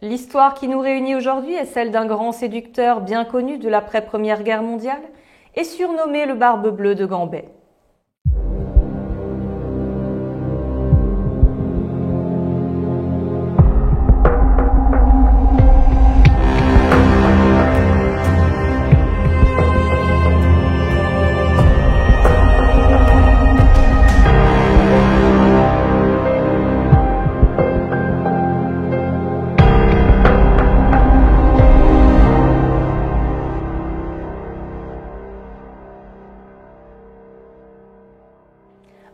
L'histoire qui nous réunit aujourd'hui est celle d'un grand séducteur bien connu de l'après-Première Guerre mondiale et surnommé le Barbe Bleue de Gambais.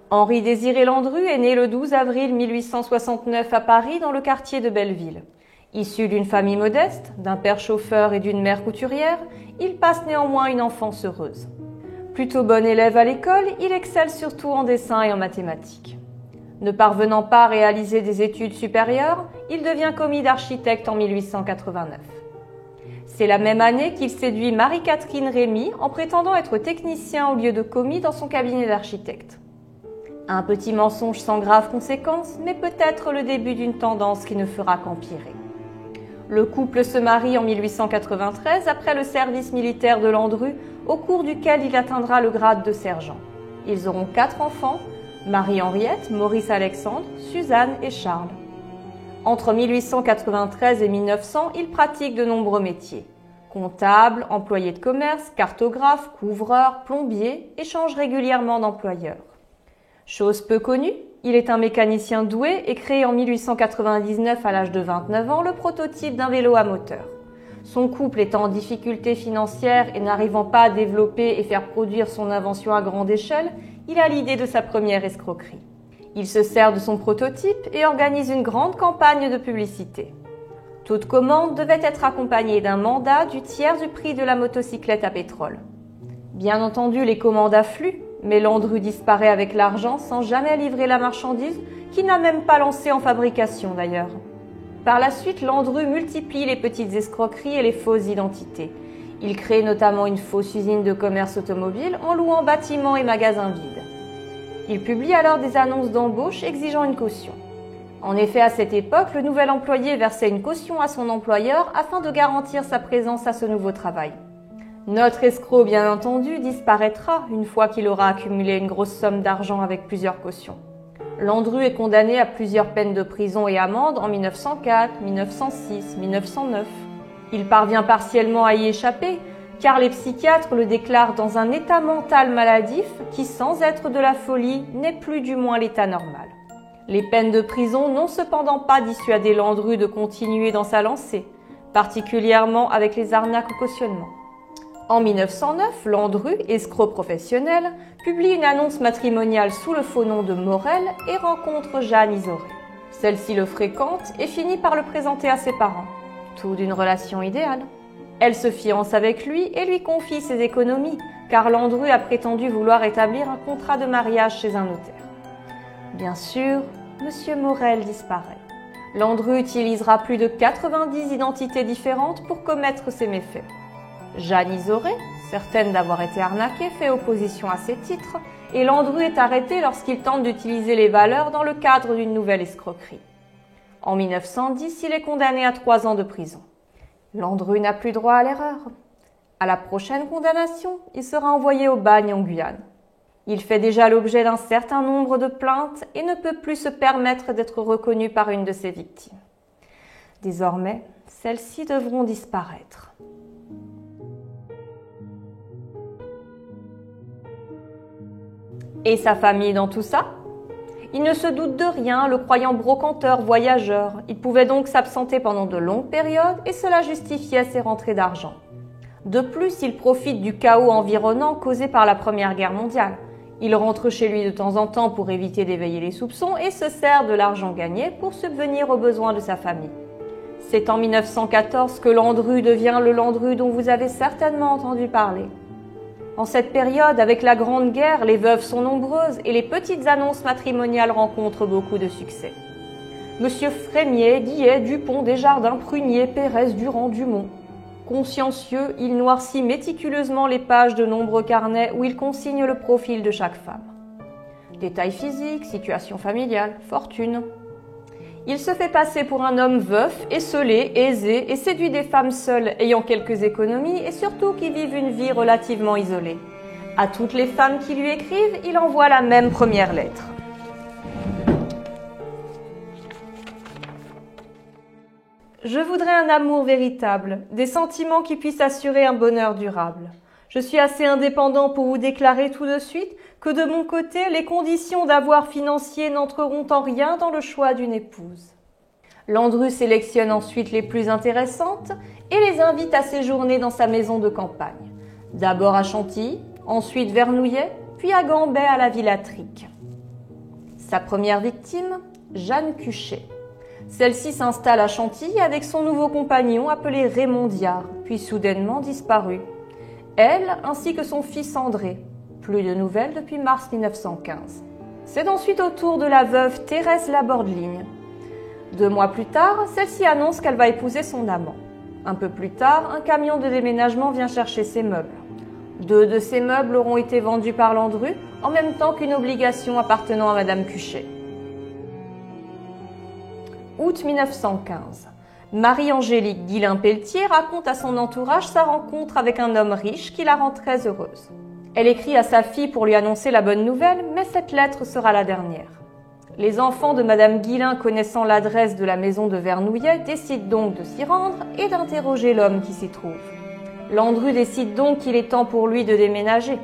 Henri-Désiré Landru est né le 12 avril 1869 à Paris dans le quartier de Belleville. Issu d'une famille modeste, d'un père chauffeur et d'une mère couturière, il passe néanmoins une enfance heureuse. Plutôt bon élève à l'école, il excelle surtout en dessin et en mathématiques. Ne parvenant pas à réaliser des études supérieures, il devient commis d'architecte en 1889. C'est la même année qu'il séduit Marie-Catherine Rémy en prétendant être technicien au lieu de commis dans son cabinet d'architecte. Un petit mensonge sans grave conséquence, mais peut-être le début d'une tendance qui ne fera qu'empirer. Le couple se marie en 1893 après le service militaire de Landru, au cours duquel il atteindra le grade de sergent. Ils auront 4 enfants, Marie-Henriette, Maurice-Alexandre, Suzanne et Charles. Entre 1893 et 1900, il pratique de nombreux métiers. Comptable, employé de commerce, cartographe, couvreur, plombier et change régulièrement d'employeur. Chose peu connue, il est un mécanicien doué et crée en 1899 à l'âge de 29 ans le prototype d'un vélo à moteur. Son couple étant en difficulté financière et n'arrivant pas à développer et faire produire son invention à grande échelle, il a l'idée de sa première escroquerie. Il se sert de son prototype et organise une grande campagne de publicité. Toute commande devait être accompagnée d'un mandat du tiers du prix de la motocyclette à pétrole. Bien entendu, les commandes affluent, mais Landru disparaît avec l'argent sans jamais livrer la marchandise, qu'il n'a même pas lancée en fabrication d'ailleurs. Par la suite, Landru multiplie les petites escroqueries et les fausses identités. Il crée notamment une fausse usine de commerce automobile en louant bâtiments et magasins vides. Il publie alors des annonces d'embauche exigeant une caution. En effet, à cette époque, le nouvel employé versait une caution à son employeur afin de garantir sa présence à ce nouveau travail. Notre escroc, bien entendu, disparaîtra une fois qu'il aura accumulé une grosse somme d'argent avec plusieurs cautions. Landru est condamné à plusieurs peines de prison et amende en 1904, 1906, 1909. Il parvient partiellement à y échapper, car les psychiatres le déclarent dans un état mental maladif qui, sans être de la folie, n'est plus du moins l'état normal. Les peines de prison n'ont cependant pas dissuadé Landru de continuer dans sa lancée, particulièrement avec les arnaques au cautionnement. En 1909, Landru, escroc professionnel, publie une annonce matrimoniale sous le faux nom de Morel et rencontre Jeanne Isoré. Celle-ci le fréquente et finit par le présenter à ses parents. Tout d'une relation idéale. Elle se fiance avec lui et lui confie ses économies, car Landru a prétendu vouloir établir un contrat de mariage chez un notaire. Bien sûr, Monsieur Morel disparaît. Landru utilisera plus de 90 identités différentes pour commettre ses méfaits. Jeanne Isoré, certaine d'avoir été arnaquée, fait opposition à ses titres et Landru est arrêté lorsqu'il tente d'utiliser les valeurs dans le cadre d'une nouvelle escroquerie. En 1910, il est condamné à 3 ans de prison. Landru n'a plus droit à l'erreur. À la prochaine condamnation, il sera envoyé au bagne en Guyane. Il fait déjà l'objet d'un certain nombre de plaintes et ne peut plus se permettre d'être reconnu par une de ses victimes. Désormais, celles-ci devront disparaître. Et sa famille dans tout ça? Il ne se doute de rien, le croyant brocanteur, voyageur. Il pouvait donc s'absenter pendant de longues périodes et cela justifiait ses rentrées d'argent. De plus, il profite du chaos environnant causé par la Première Guerre mondiale. Il rentre chez lui de temps en temps pour éviter d'éveiller les soupçons et se sert de l'argent gagné pour subvenir aux besoins de sa famille. C'est en 1914 que Landru devient le Landru dont vous avez certainement entendu parler. En cette période, avec la Grande Guerre, les veuves sont nombreuses et les petites annonces matrimoniales rencontrent beaucoup de succès. Monsieur Frémier, Guillet, Dupont, Desjardins, Prunier, Pérez, Durand, Dumont. Consciencieux, il noircit méticuleusement les pages de nombreux carnets où il consigne le profil de chaque femme. Détails physiques, situation familiale, fortune. Il se fait passer pour un homme veuf, esseulé, aisé et séduit des femmes seules ayant quelques économies et surtout qui vivent une vie relativement isolée. À toutes les femmes qui lui écrivent, il envoie la même première lettre. Je voudrais un amour véritable, des sentiments qui puissent assurer un bonheur durable. Je suis assez indépendant pour vous déclarer tout de suite que de mon côté, les conditions d'avoir financier n'entreront en rien dans le choix d'une épouse. Landru sélectionne ensuite les plus intéressantes et les invite à séjourner dans sa maison de campagne. D'abord à Chantilly, ensuite Vernouillet, puis à Gambet à la Villa Tric. Sa première victime, Jeanne Cuchet. Celle-ci s'installe à Chantilly avec son nouveau compagnon appelé Raymond Diard, puis soudainement disparu. Elle, ainsi que son fils André. Plus de nouvelles depuis mars 1915. C'est ensuite au tour de la veuve Thérèse Labordeline. 2 mois plus tard, celle-ci annonce qu'elle va épouser son amant. Un peu plus tard, un camion de déménagement vient chercher ses meubles. 2 de ces meubles auront été vendus par Landru, en même temps qu'une obligation appartenant à Madame Cuchet. Août 1915. Marie-Angélique Guillain-Pelletier raconte à son entourage sa rencontre avec un homme riche qui la rend très heureuse. Elle écrit à sa fille pour lui annoncer la bonne nouvelle, mais cette lettre sera la dernière. Les enfants de Madame Guillain, connaissant l'adresse de la maison de Vernouillet, décident donc de s'y rendre et d'interroger l'homme qui s'y trouve. Landru décide donc qu'il est temps pour lui de déménager.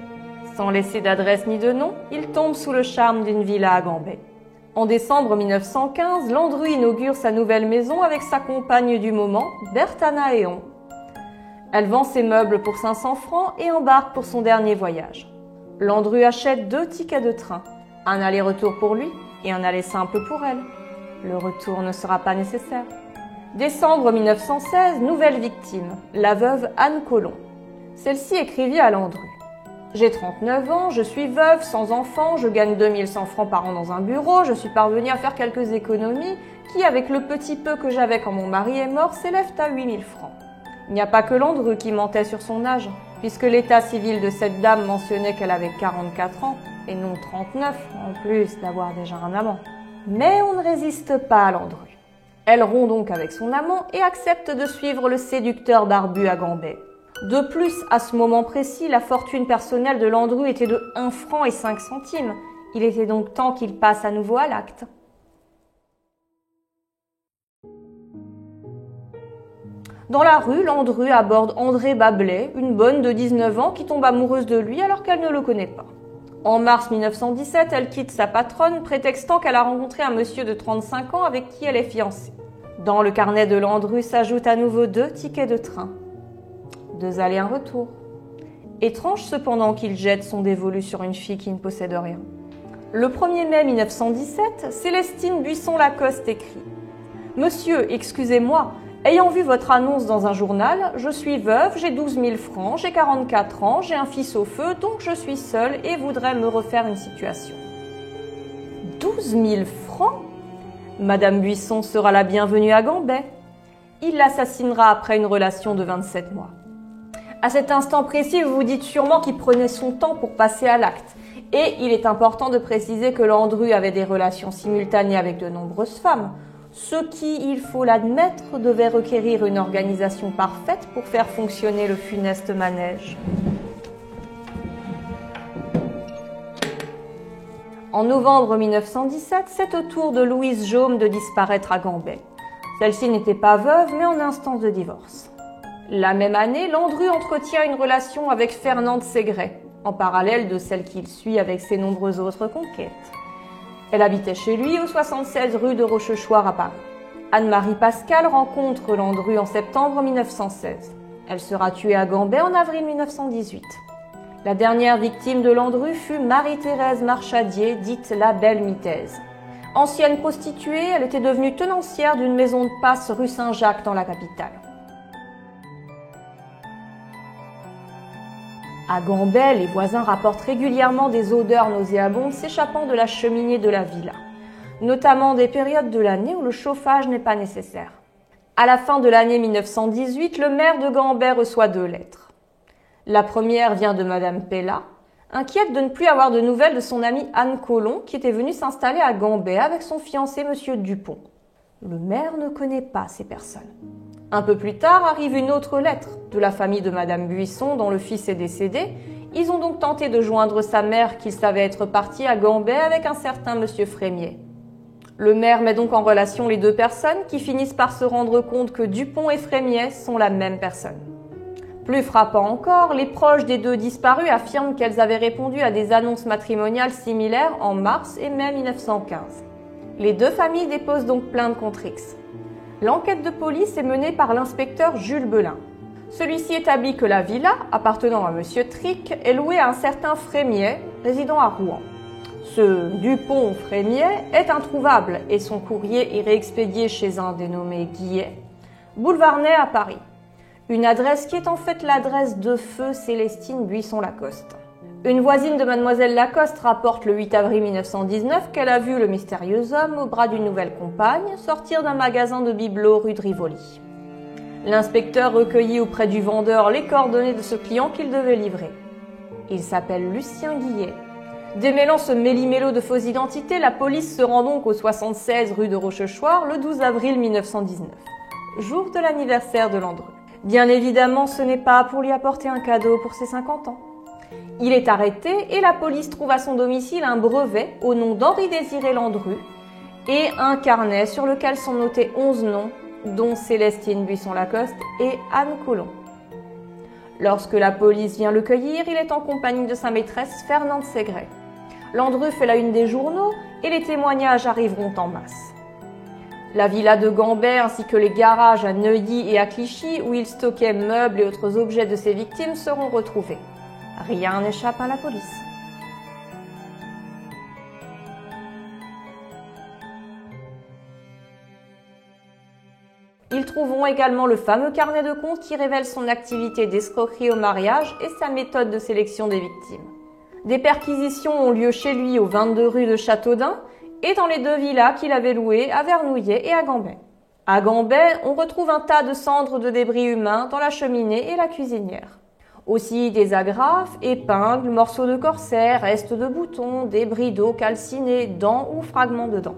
Sans laisser d'adresse ni de nom, il tombe sous le charme d'une villa à Gambet. En décembre 1915, Landru inaugure sa nouvelle maison avec sa compagne du moment, Berthana Héon. Elle vend ses meubles pour 500 francs et embarque pour son dernier voyage. Landru achète 2 tickets de train, un aller-retour pour lui et un aller simple pour elle. Le retour ne sera pas nécessaire. Décembre 1916, nouvelle victime, la veuve Anne Collomb. Celle-ci écrivit à Landru. J'ai 39 ans, je suis veuve, sans enfant, je gagne 2100 francs par an dans un bureau, je suis parvenue à faire quelques économies qui, avec le petit peu que j'avais quand mon mari est mort, s'élèvent à 8000 francs. Il n'y a pas que Landru qui mentait sur son âge, puisque l'état civil de cette dame mentionnait qu'elle avait 44 ans, et non 39, en plus d'avoir déjà un amant. Mais on ne résiste pas à Landru. Elle rompt donc avec son amant et accepte de suivre le séducteur barbu à Gambet. De plus, à ce moment précis, la fortune personnelle de Landru était de 1 franc et 5 centimes. Il était donc temps qu'il passe à nouveau à l'acte. Dans la rue, Landru aborde André Bablet, une bonne de 19 ans qui tombe amoureuse de lui alors qu'elle ne le connaît pas. En mars 1917, elle quitte sa patronne, prétextant qu'elle a rencontré un monsieur de 35 ans avec qui elle est fiancée. Dans le carnet de Landru s'ajoutent à nouveau 2 tickets de train. 2 allers un retour. Étrange cependant qu'il jette son dévolu sur une fille qui ne possède rien. Le 1er mai 1917, Célestine Buisson-Lacoste écrit « Monsieur, excusez-moi, ayant vu votre annonce dans un journal, je suis veuve, j'ai 12 000 francs, j'ai 44 ans, j'ai un fils au feu, donc je suis seule et voudrais me refaire une situation. » 12 000 francs ? Madame Buisson sera la bienvenue à Gambet. Il l'assassinera après une relation de 27 mois. À cet instant précis, vous vous dites sûrement qu'il prenait son temps pour passer à l'acte. Et il est important de préciser que Landru avait des relations simultanées avec de nombreuses femmes, ce qui, il faut l'admettre, devait requérir une organisation parfaite pour faire fonctionner le funeste manège. En novembre 1917, c'est au tour de Louise Jaume de disparaître à Gambet. Celle-ci n'était pas veuve, mais en instance de divorce. La même année, Landru entretient une relation avec Fernande Ségret, en parallèle de celle qu'il suit avec ses nombreuses autres conquêtes. Elle habitait chez lui au 76 rue de Rochechouart à Paris. Anne-Marie Pascal rencontre Landru en septembre 1916. Elle sera tuée à Gambet en avril 1918. La dernière victime de Landru fut Marie-Thérèse Marchadier, dite la Belle Mitaise. Ancienne prostituée, elle était devenue tenancière d'une maison de passe rue Saint-Jacques dans la capitale. À Gambet, les voisins rapportent régulièrement des odeurs nauséabondes s'échappant de la cheminée de la villa, notamment des périodes de l'année où le chauffage n'est pas nécessaire. À la fin de l'année 1918, le maire de Gambet reçoit 2 lettres. La première vient de Madame Pella, inquiète de ne plus avoir de nouvelles de son amie Anne Collomb qui était venue s'installer à Gambet avec son fiancé Monsieur Dupont. Le maire ne connaît pas ces personnes. Un peu plus tard arrive une autre lettre de la famille de Madame Buisson dont le fils est décédé. Ils ont donc tenté de joindre sa mère qu'ils savaient être partie à Gambais avec un certain monsieur Frémier. Le maire met donc en relation les deux personnes qui finissent par se rendre compte que Dupont et Frémier sont la même personne. Plus frappant encore, les proches des deux disparus affirment qu'elles avaient répondu à des annonces matrimoniales similaires en mars et mai 1915. Les deux familles déposent donc plainte contre X. L'enquête de police est menée par l'inspecteur Jules Belin. Celui-ci établit que la villa, appartenant à M. Trick, est louée à un certain Frémier, résidant à Rouen. Ce Dupont-Frémier est introuvable et son courrier est réexpédié chez un dénommé Guillet, boulevard Ney à Paris. Une adresse qui est en fait l'adresse de feu Célestine Buisson-Lacoste. Une voisine de Mademoiselle Lacoste rapporte le 8 avril 1919 qu'elle a vu le mystérieux homme au bras d'une nouvelle compagne sortir d'un magasin de bibelots rue de Rivoli. L'inspecteur recueillit auprès du vendeur les coordonnées de ce client qu'il devait livrer. Il s'appelle Lucien Guillet. Démêlant ce méli-mélo de fausses identités, la police se rend donc au 76 rue de Rochechouart le 12 avril 1919, jour de l'anniversaire de Landru. Bien évidemment, ce n'est pas pour lui apporter un cadeau pour ses 50 ans. Il est arrêté et la police trouve à son domicile un brevet au nom d'Henri-Désiré Landru et un carnet sur lequel sont notés 11 noms, dont Célestine Buisson-Lacoste et Anne Collomb. Lorsque la police vient le cueillir, il est en compagnie de sa maîtresse Fernande Ségret. Landru fait la une des journaux et les témoignages arriveront en masse. La villa de Gambais ainsi que les garages à Neuilly et à Clichy où il stockait meubles et autres objets de ses victimes seront retrouvés. Rien n'échappe à la police. Ils trouveront également le fameux carnet de comptes qui révèle son activité d'escroquerie au mariage et sa méthode de sélection des victimes. Des perquisitions ont lieu chez lui au 22 rue de Châteaudun et dans les deux villas qu'il avait louées à Vernouillet et à Gambais. À Gambais, on retrouve un tas de cendres de débris humains dans la cheminée et la cuisinière. Aussi des agrafes, épingles, morceaux de corset, restes de boutons, débris d'eau calcinés, dents ou fragments de dents.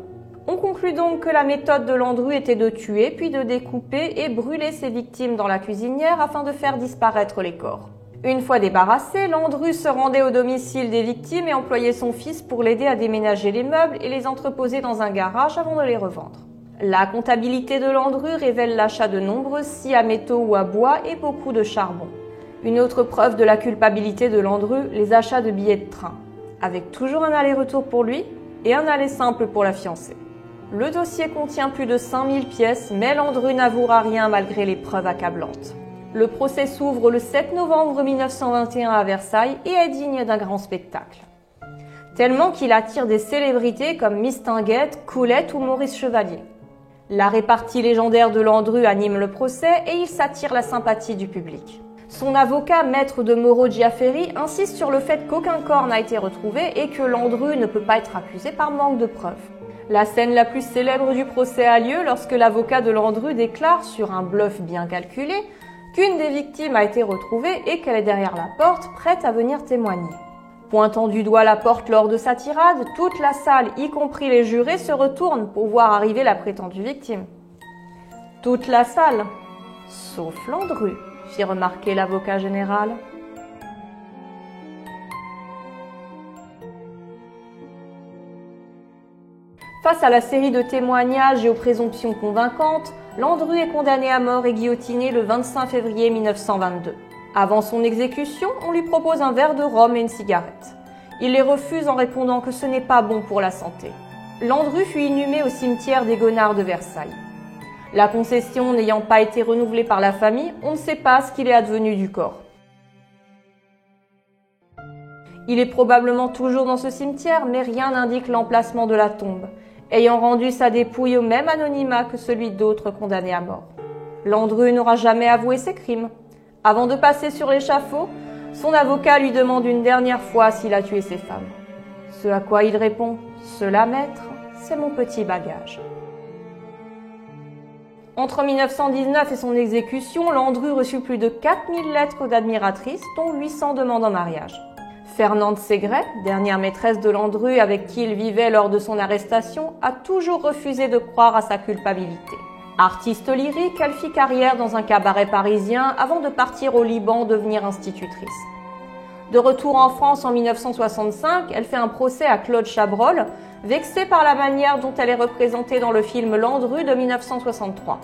On conclut donc que la méthode de Landru était de tuer, puis de découper et brûler ses victimes dans la cuisinière afin de faire disparaître les corps. Une fois débarrassé, Landru se rendait au domicile des victimes et employait son fils pour l'aider à déménager les meubles et les entreposer dans un garage avant de les revendre. La comptabilité de Landru révèle l'achat de nombreuses scies à métaux ou à bois et beaucoup de charbon. Une autre preuve de la culpabilité de Landru, les achats de billets de train, avec toujours un aller-retour pour lui et un aller simple pour la fiancée. Le dossier contient plus de 5000 pièces, mais Landru n'avouera rien malgré les preuves accablantes. Le procès s'ouvre le 7 novembre 1921 à Versailles et est digne d'un grand spectacle. Tellement qu'il attire des célébrités comme Mistinguett, Coulette ou Maurice Chevalier. La répartie légendaire de Landru anime le procès et il s'attire la sympathie du public. Son avocat, maître de Moreau Giaferi, insiste sur le fait qu'aucun corps n'a été retrouvé et que Landru ne peut pas être accusé par manque de preuves. La scène la plus célèbre du procès a lieu lorsque l'avocat de Landru déclare, sur un bluff bien calculé, qu'une des victimes a été retrouvée et qu'elle est derrière la porte, prête à venir témoigner. Pointant du doigt la porte lors de sa tirade, toute la salle, y compris les jurés, se retourne pour voir arriver la prétendue victime. Toute la salle, sauf Landru, fit remarquer l'avocat général. Face à la série de témoignages et aux présomptions convaincantes, Landru est condamné à mort et guillotiné le 25 février 1922. Avant son exécution, on lui propose un verre de rhum et une cigarette. Il les refuse en répondant que ce n'est pas bon pour la santé. Landru fut inhumé au cimetière des Gonards de Versailles. La concession n'ayant pas été renouvelée par la famille, on ne sait pas ce qu'il est advenu du corps. Il est probablement toujours dans ce cimetière, mais rien n'indique l'emplacement de la tombe, ayant rendu sa dépouille au même anonymat que celui d'autres condamnés à mort. Landru n'aura jamais avoué ses crimes. Avant de passer sur l'échafaud, son avocat lui demande une dernière fois s'il a tué ses femmes. Ce à quoi il répond « Cela, maître, c'est mon petit bagage ». Entre 1919 et son exécution, Landru reçut plus de 4000 lettres d'admiratrices, dont 800 demandes en mariage. Fernande Segret, dernière maîtresse de Landru avec qui il vivait lors de son arrestation, a toujours refusé de croire à sa culpabilité. Artiste lyrique, elle fit carrière dans un cabaret parisien avant de partir au Liban devenir institutrice. De retour en France en 1965, elle fait un procès à Claude Chabrol, vexée par la manière dont elle est représentée dans le film Landru de 1963.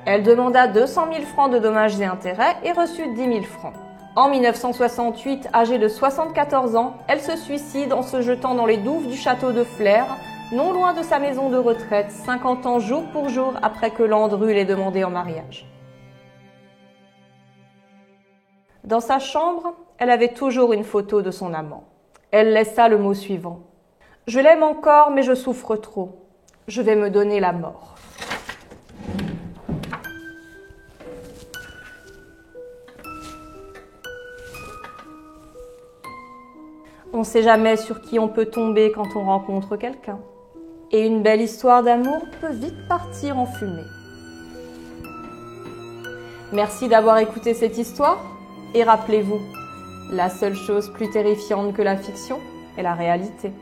Elle demanda 200 000 francs de dommages et intérêts et reçut 10 000 francs. En 1968, âgée de 74 ans, elle se suicide en se jetant dans les douves du château de Flers, non loin de sa maison de retraite, 50 ans jour pour jour après que Landru l'ait demandé en mariage. Dans sa chambre, elle avait toujours une photo de son amant. Elle laissa le mot suivant. « Je l'aime encore, mais je souffre trop. Je vais me donner la mort. » On ne sait jamais sur qui on peut tomber quand on rencontre quelqu'un. Et une belle histoire d'amour peut vite partir en fumée. Merci d'avoir écouté cette histoire. Et rappelez-vous, la seule chose plus terrifiante que la fiction est la réalité.